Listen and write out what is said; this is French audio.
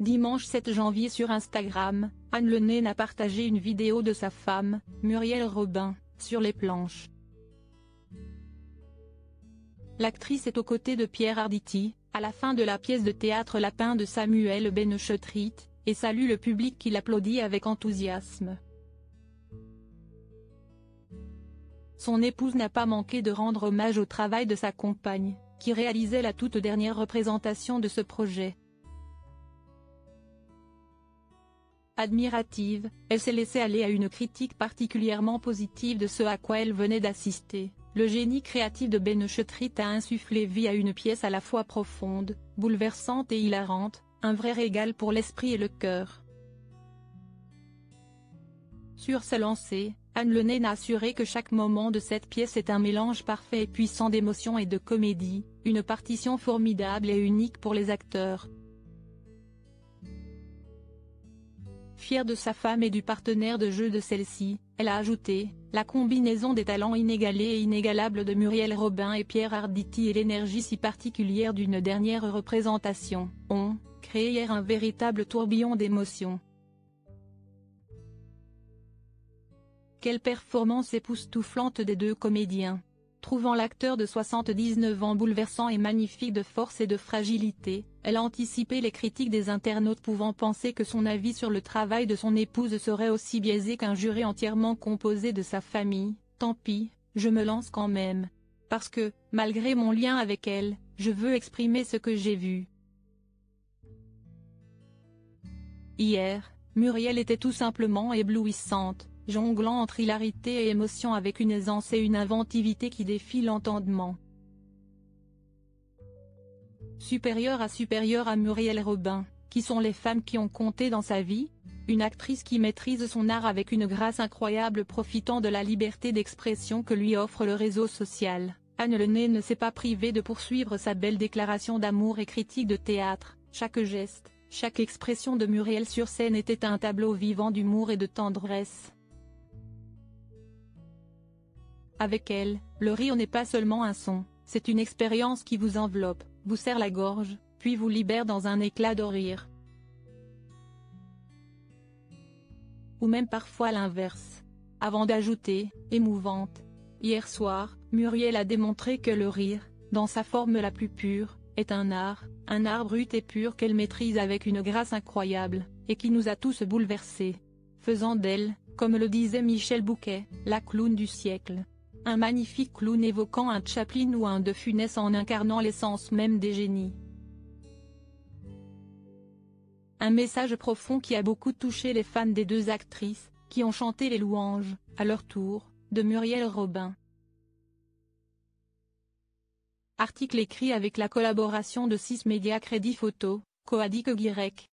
Dimanche 7 janvier sur Instagram, Anne Le Naine a partagé une vidéo de sa femme, Muriel Robin, sur les planches. L'actrice est aux côtés de Pierre Arditi, à la fin de la pièce de théâtre Lapin de Samuel Beneschotrit, et salue le public qui l'applaudit avec enthousiasme. Son épouse n'a pas manqué de rendre hommage au travail de sa compagne, qui réalisait la toute dernière représentation de ce projet. Admirative, elle s'est laissée aller à une critique particulièrement positive de ce à quoi elle venait d'assister. Le génie créatif de Beneschotrit a insufflé vie à une pièce à la fois profonde, bouleversante et hilarante, un vrai régal pour l'esprit et le cœur. Sur ce lancer, Anne Le Naine a assuré que chaque moment de cette pièce est un mélange parfait et puissant d'émotion et de comédie, une partition formidable et unique pour les acteurs. Fière de sa femme et du partenaire de jeu de celle-ci, elle a ajouté « La combinaison des talents inégalés et inégalables de Muriel Robin et Pierre Arditi et l'énergie si particulière d'une dernière représentation, ont créé hier un véritable tourbillon d'émotions. Quelle performance époustouflante des deux comédiens !» Trouvant l'acteur de 79 ans bouleversant et magnifique de force et de fragilité, elle a anticipé les critiques des internautes pouvant penser que son avis sur le travail de son épouse serait aussi biaisé qu'un jury entièrement composé de sa famille. Tant pis, je me lance quand même. Parce que, malgré mon lien avec elle, je veux exprimer ce que j'ai vu. Hier, Muriel était tout simplement éblouissante, jonglant entre hilarité et émotion avec une aisance et une inventivité qui défient l'entendement. Supérieure à Muriel Robin, qui sont les femmes qui ont compté dans sa vie? Une actrice qui maîtrise son art avec une grâce incroyable profitant de la liberté d'expression que lui offre le réseau social. Anne Le Naine ne s'est pas privée de poursuivre sa belle déclaration d'amour et critique de théâtre. Chaque geste, chaque expression de Muriel sur scène était un tableau vivant d'humour et de tendresse. Avec elle, le rire n'est pas seulement un son, c'est une expérience qui vous enveloppe, vous serre la gorge, puis vous libère dans un éclat de rire. Ou même parfois l'inverse. Avant d'ajouter, émouvante. Hier soir, Muriel a démontré que le rire, dans sa forme la plus pure, est un art brut et pur qu'elle maîtrise avec une grâce incroyable, et qui nous a tous bouleversés. Faisant d'elle, comme le disait Michel Bouquet, la clown du siècle. Un magnifique clown évoquant un Chaplin ou un De Funès en incarnant l'essence même des génies. Un message profond qui a beaucoup touché les fans des deux actrices, qui ont chanté les louanges, à leur tour, de Muriel Robin. Article écrit avec la collaboration de 6 médias Crédit Photo, Coadic Guirec.